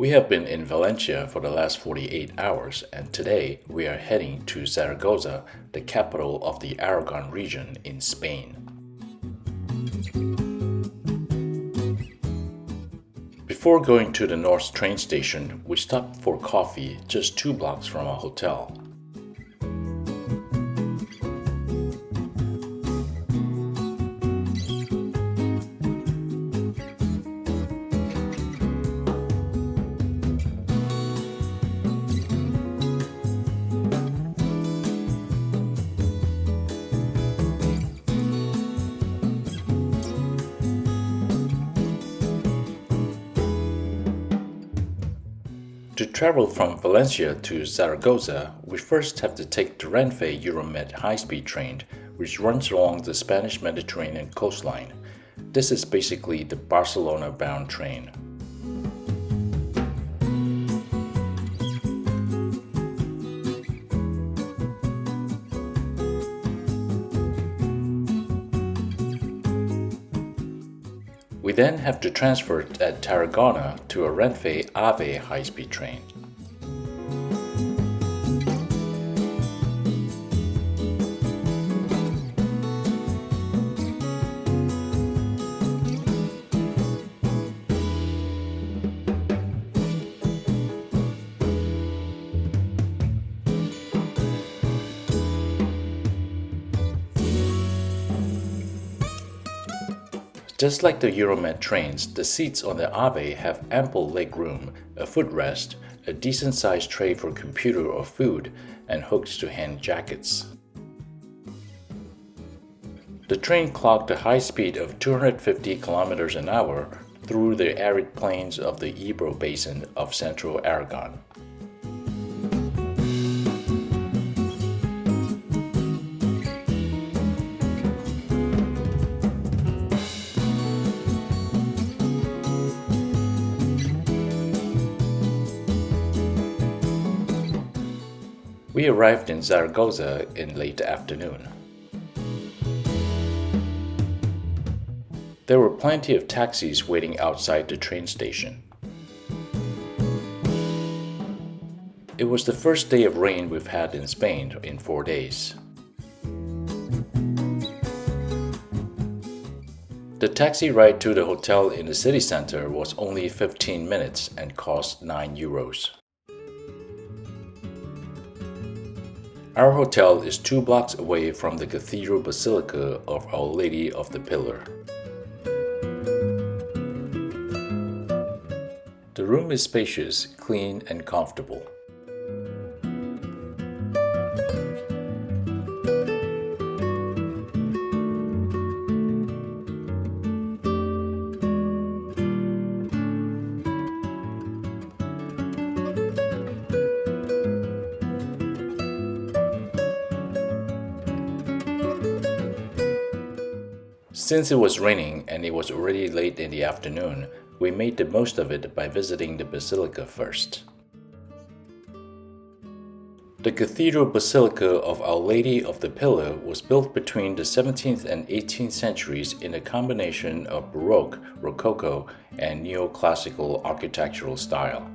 We have been in Valencia for the last 48 hours, and today we are heading to Zaragoza, the capital of the Aragon region in Spain. Before going to the North train station, we stopped for coffee just 2 blocks from our hotel. To travel from Valencia to Zaragoza, we first have to take the Renfe Euromed high-speed train, which runs along the Spanish Mediterranean coastline. This is basically the Barcelona-bound train. We then have to transfer at Tarragona to a Renfe Ave high-speed train. Just like the Euromed trains, the seats on the Ave have ample legroom, a footrest, a decent-sized tray for computer or food, and hooks to hang jackets. The train clocked a high speed of 250 kilometers an hour through the arid plains of the Ebro basin of central Aragon. We arrived in Zaragoza in late afternoon. There were plenty of taxis waiting outside the train station. It was the first day of rain we've had in Spain in 4 days. The taxi ride to the hotel in the city center was only 15 minutes and cost €9. Our hotel is 2 blocks away from the Cathedral-Basilica of Our Lady of the Pilar. The room is spacious, clean, and comfortable. Since it was raining and it was already late in the afternoon, we made the most of it by visiting the Basilica first. The Cathedral Basilica of Our Lady of the Pilar was built between the 17th and 18th centuries in a combination of Baroque, Rococo, and Neoclassical architectural style.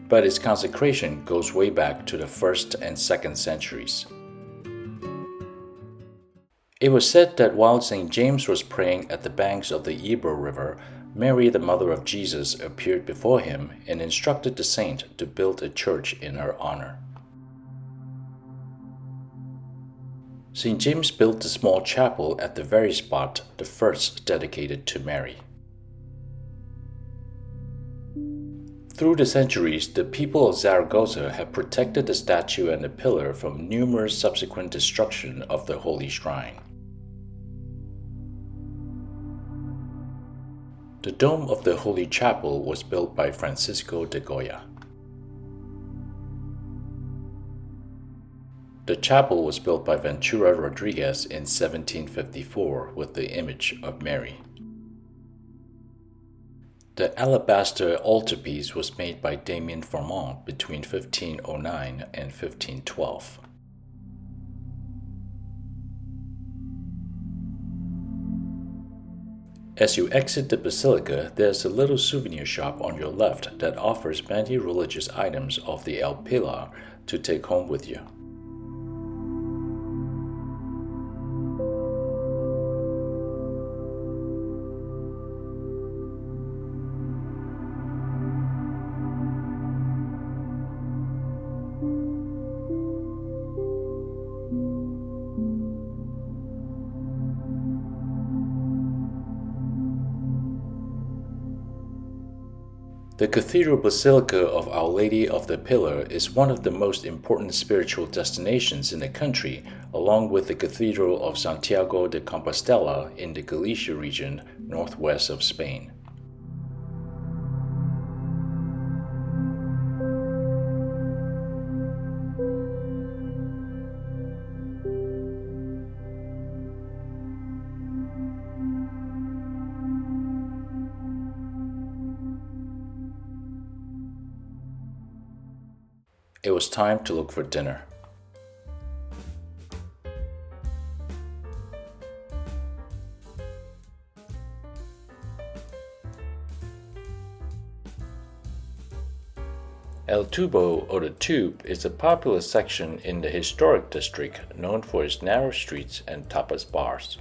But its consecration goes way back to the 1st and 2nd centuries. It was said that while St. James was praying at the banks of the Ebro River, Mary, the mother of Jesus, appeared before him and instructed the saint to build a church in her honor. St. James built a small chapel at the very spot, the first dedicated to Mary. Through the centuries, the people of Zaragoza have protected the statue and the pillar from numerous subsequent destruction of the holy shrine. The dome of the Holy Chapel was built by Francisco de Goya. The chapel was built by Ventura Rodriguez in 1754 with the image of Mary. The alabaster altarpiece was made by Damien Formant between 1509 and 1512. As you exit the basilica, there's a little souvenir shop on your left that offers many religious items of the El Pilar to take home with you. The Cathedral Basilica of Our Lady of the Pilar is one of the most important spiritual destinations in the country, along with the Cathedral of Santiago de Compostela in the Galicia region, northwest of Spain. It was time to look for dinner. El Tubo, or the Tube, is a popular section in the historic district known for its narrow streets and tapas bars.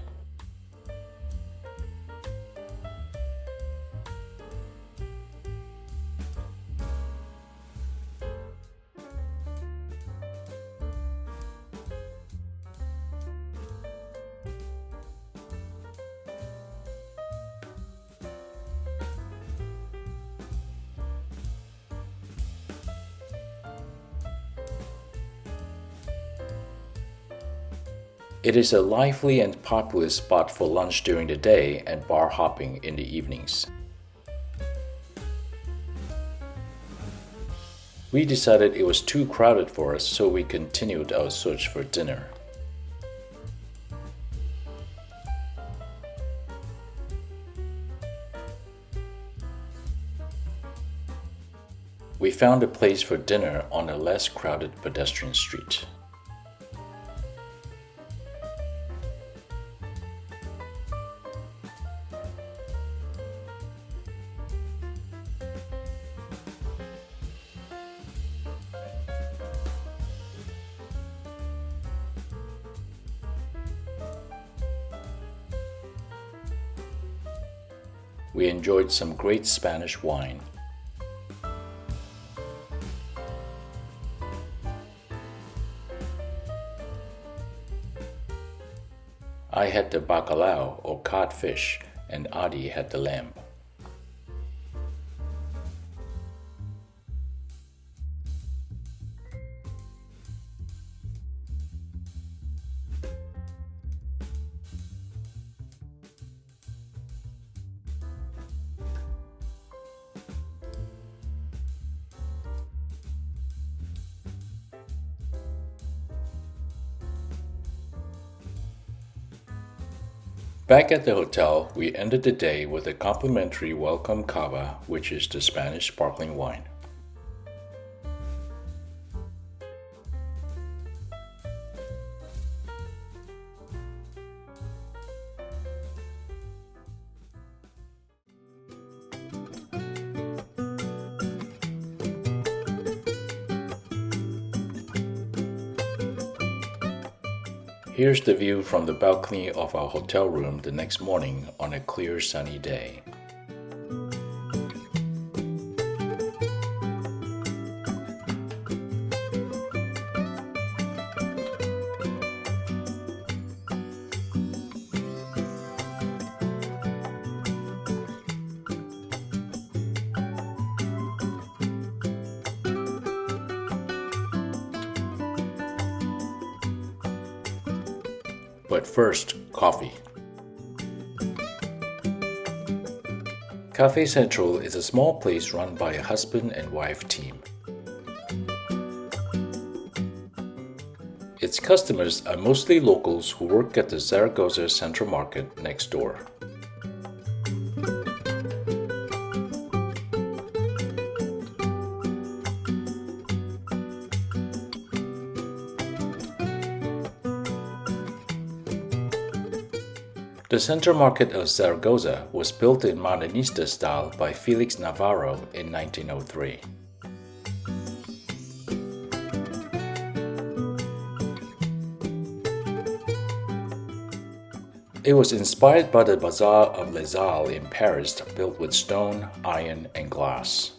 It is a lively and popular spot for lunch during the day and bar hopping in the evenings. We decided it was too crowded for us, so we continued our search for dinner. We found a place for dinner on a less crowded pedestrian street. We enjoyed some great Spanish wine. I had the bacalao or codfish, and Adi had the lamb. Back at the hotel, we ended the day with a complimentary welcome cava, which is the Spanish sparkling wine. Here's the view from the balcony of our hotel room the next morning on a clear sunny day. But first, coffee. Café Central is a small place run by a husband and wife team. Its customers are mostly locals who work at the Zaragoza Central Market next door. The Central Market of Zaragoza was built in Modernista style by Felix Navarro in 1903. It was inspired by the Bazaar of Les Halles in Paris, built with stone, iron, and glass.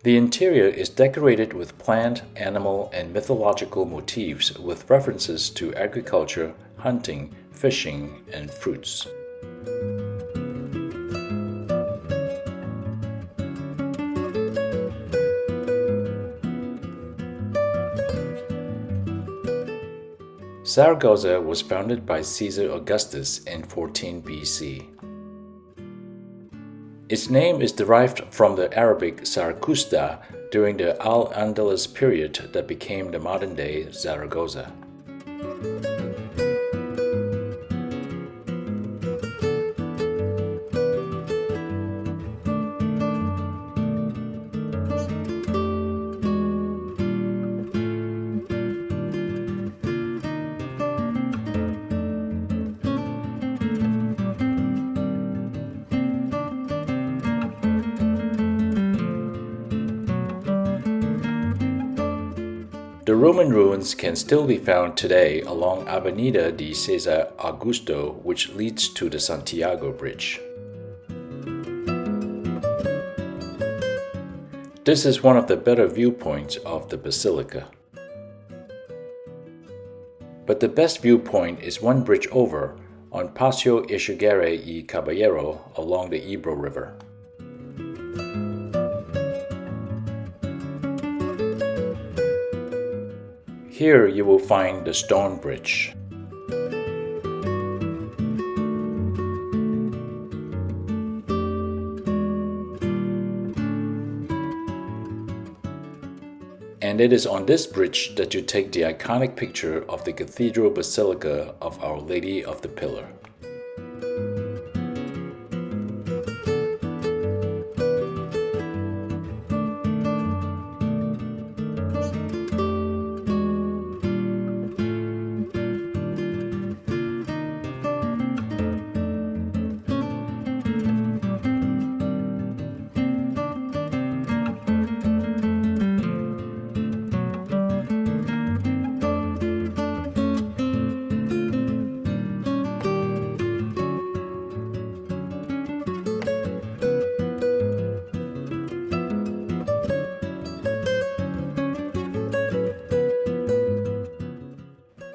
The interior is decorated with plant, animal, and mythological motifs with references to agriculture, hunting, fishing, and fruits. Zaragoza was founded by Caesar Augustus in 14 BC. Its name is derived from the Arabic Zaragoza during the Al-Andalus period that became the modern-day Zaragoza. The Roman ruins can still be found today along Avenida de Caesar Augusto, which leads to the Santiago Bridge. This is one of the better viewpoints of the basilica. But the best viewpoint is one bridge over, on Patio y Caballero along the Ebro River. Here you will find the stone bridge. And it is on this bridge that you take the iconic picture of the Cathedral Basilica of Our Lady of the Pilar.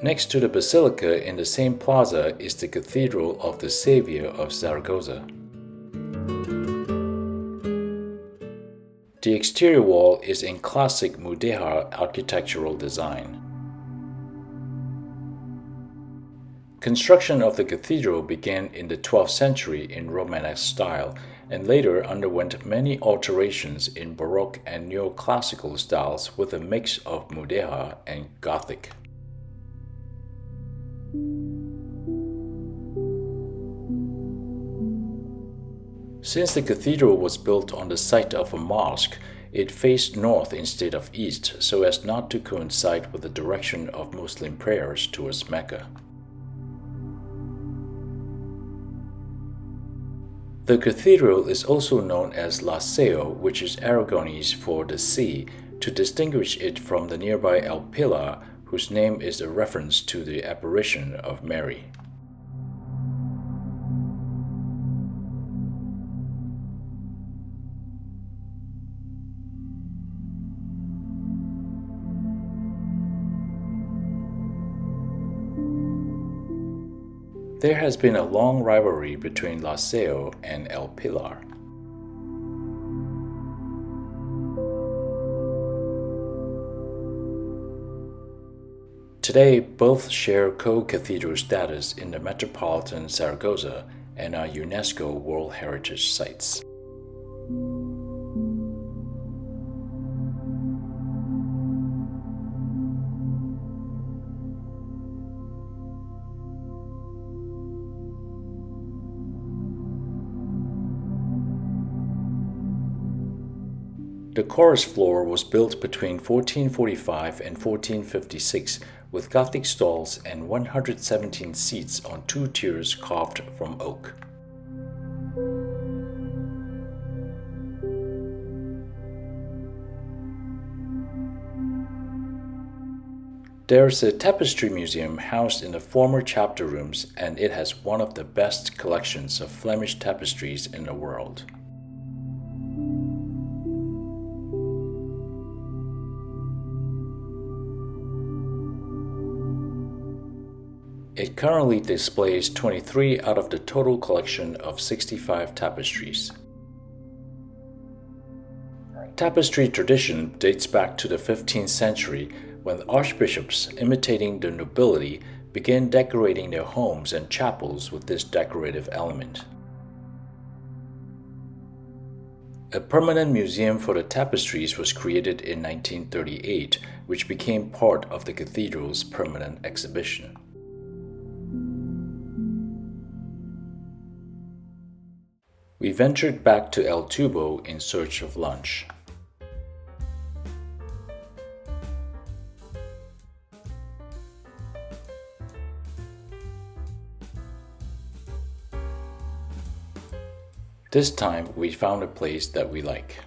Next to the basilica in the same plaza is the Cathedral of the Savior of Zaragoza. The exterior wall is in classic Mudejar architectural design. Construction of the cathedral began in the 12th century in Romanesque style and later underwent many alterations in Baroque and Neoclassical styles with a mix of Mudejar and Gothic. Since the cathedral was built on the site of a mosque, it faced north instead of east so as not to coincide with the direction of Muslim prayers towards Mecca. The cathedral is also known as La Seo, which is Aragonese for the sea, to distinguish it from the nearby El Pilar, whose name is a reference to the apparition of Mary. There has been a long rivalry between La Seo and El Pilar. Today, both share co-cathedral status in the metropolitan Zaragoza and are UNESCO World Heritage Sites. The chorus floor was built between 1445 and 1456 with Gothic stalls and 117 seats on 2 tiers carved from oak. There's a tapestry museum housed in the former chapter rooms, and it has one of the best collections of Flemish tapestries in the world. It currently displays 23 out of the total collection of 65 tapestries. Tapestry tradition dates back to the 15th century when archbishops, imitating the nobility, began decorating their homes and chapels with this decorative element. A permanent museum for the tapestries was created in 1938, which became part of the cathedral's permanent exhibition. We ventured back to El Tubo in search of lunch. This time we found a place that we like.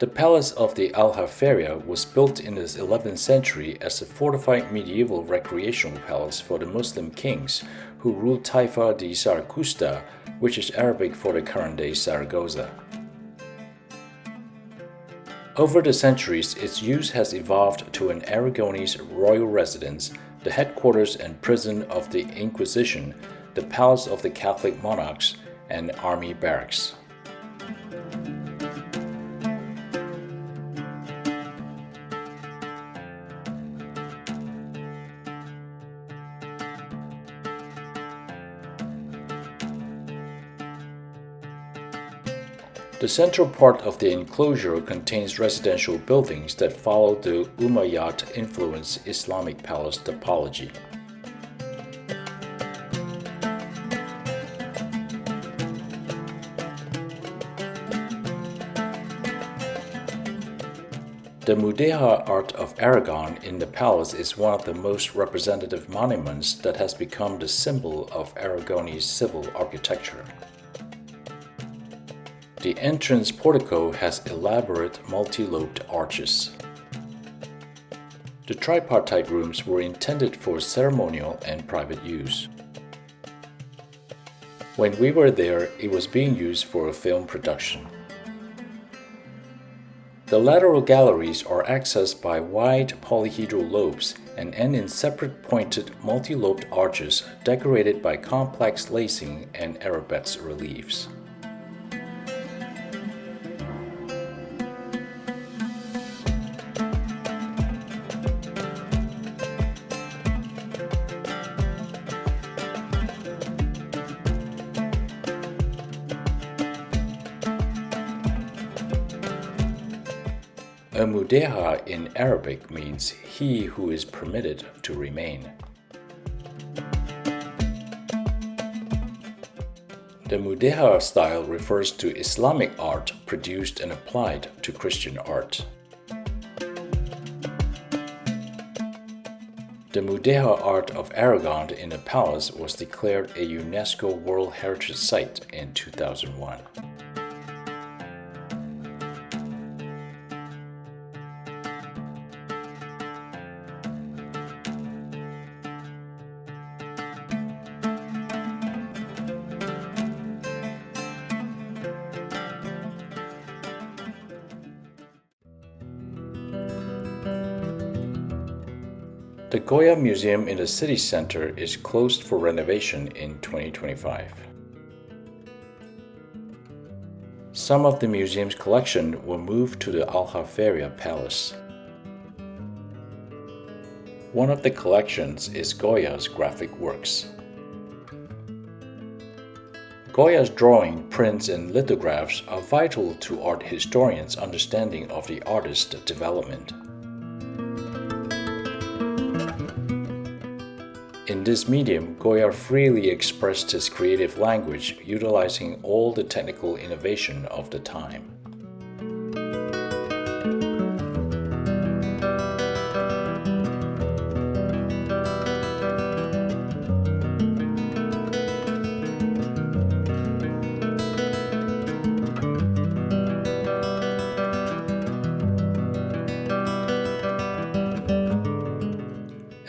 The Palace of the Aljaferia was built in the 11th century as a fortified medieval recreational palace for the Muslim kings who ruled Taifa de Zaragoza, which is Arabic for the current-day Zaragoza. Over the centuries, its use has evolved to an Aragonese royal residence, the headquarters and prison of the Inquisition, the palace of the Catholic monarchs, and army barracks. The central part of the enclosure contains residential buildings that follow the Umayyad-influenced Islamic palace typology. The Mudejar art of Aragon in the palace is one of the most representative monuments that has become the symbol of Aragonese civil architecture. The entrance portico has elaborate multi-lobed arches. The tripartite rooms were intended for ceremonial and private use. When we were there, it was being used for a film production. The lateral galleries are accessed by wide polyhedral lobes and end in separate pointed multi-lobed arches decorated by complex lacing and arabesque reliefs. A Mudejar in Arabic means he who is permitted to remain. The Mudejar style refers to Islamic art produced and applied to Christian art. The Mudejar art of Aragon in the palace was declared a UNESCO World Heritage Site in 2001. The Goya Museum in the city center is closed for renovation in 2025. Some of the museum's collection will move to the Aljaferia Palace. One of the collections is Goya's graphic works. Goya's drawing, prints, and lithographs are vital to art historians' understanding of the artist's development. In this medium, Goya freely expressed his creative language, utilizing all the technical innovation of the time.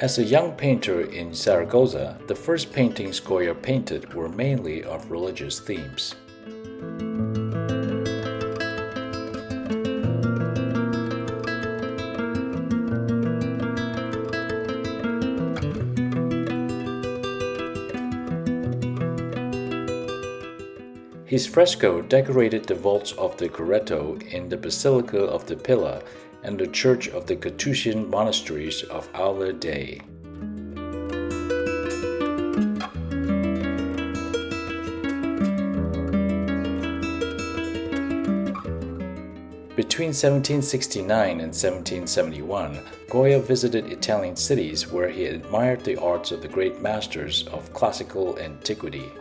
As a young painter in Zaragoza, the first paintings Goya painted were mainly of religious themes. His fresco decorated the vaults of the Coretto in the Basilica of the Pilar and the Church of the Capuchin Monasteries of Aula Dei. Between 1769 and 1771, Goya visited Italian cities where he admired the arts of the great masters of classical antiquity.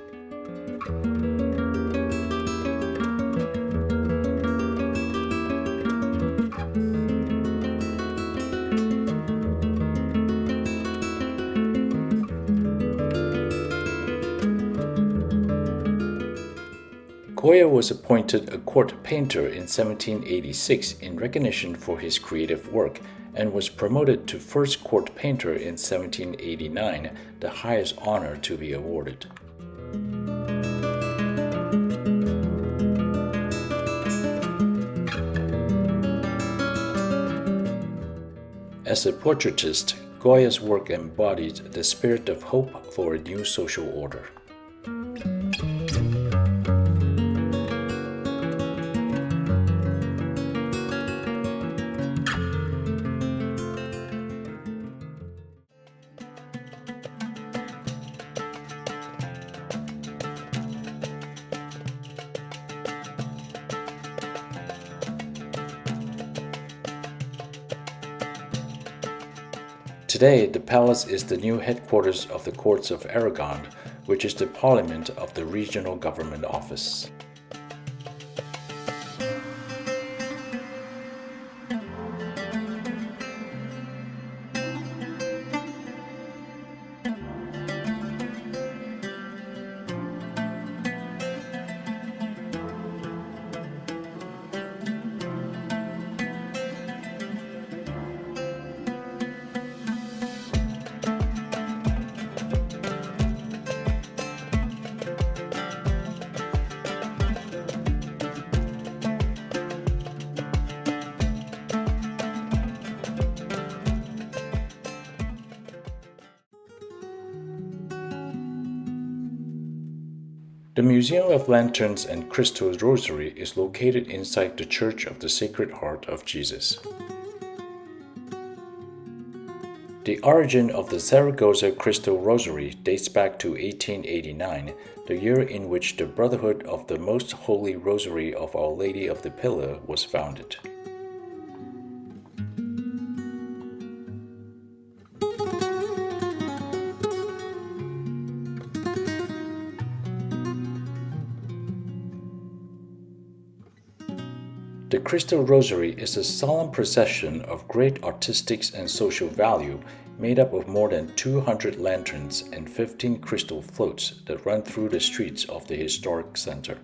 Goya was appointed a court painter in 1786 in recognition for his creative work and was promoted to first court painter in 1789, the highest honor to be awarded. As a portraitist, Goya's work embodied the spirit of hope for a new social order. Today, the palace is the new headquarters of the Courts of Aragon, which is the parliament of the regional government office. The Museum of Lanterns and Crystal Rosary is located inside the Church of the Sacred Heart of Jesus. The origin of the Zaragoza Crystal Rosary dates back to 1889, the year in which the Brotherhood of the Most Holy Rosary of Our Lady of the Pillar was founded. The Crystal Rosary is a solemn procession of great artistic and social value made up of more than 200 lanterns and 15 crystal floats that run through the streets of the historic center.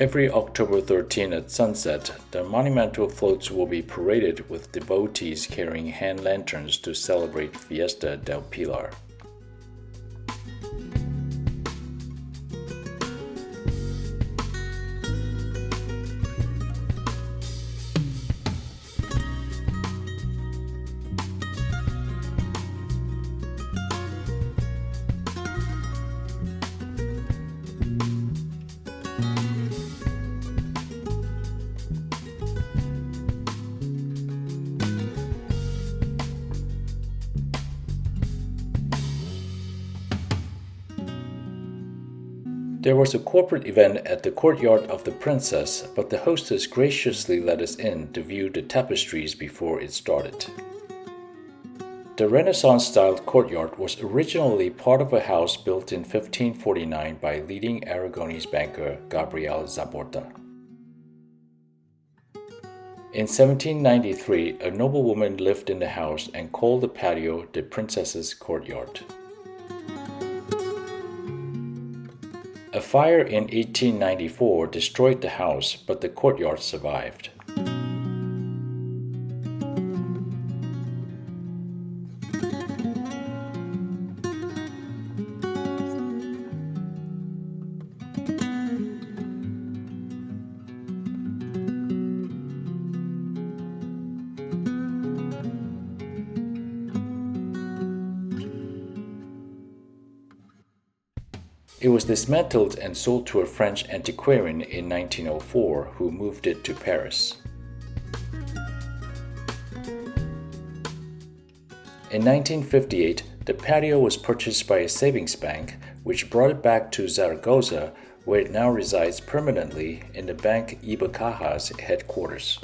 Every October 13 at sunset, the monumental floats will be paraded with devotees carrying hand lanterns to celebrate Fiesta del Pilar. There was a corporate event at the courtyard of the princess, but the hostess graciously let us in to view the tapestries before it started. The Renaissance-styled courtyard was originally part of a house built in 1549 by leading Aragonese banker Gabriel Zaborta. In 1793, a noblewoman lived in the house and called the patio the princess's courtyard. A fire in 1894 destroyed the house, but the courtyard survived. It was dismantled and sold to a French antiquarian in 1904 who moved it to Paris. In 1958, the patio was purchased by a savings bank, which brought it back to Zaragoza, where it now resides permanently in the Bank Ibercaja's headquarters.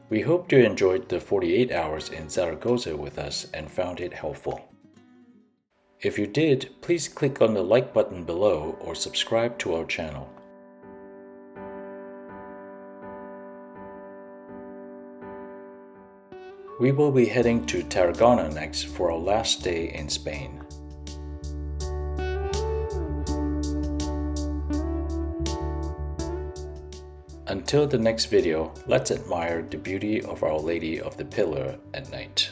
We hope you enjoyed the 48 hours in Zaragoza with us and found it helpful. If you did, please click on the like button below or subscribe to our channel. We will be heading to Tarragona next for our last day in Spain. Until the next video, let's admire the beauty of Our Lady of the Pillar at night.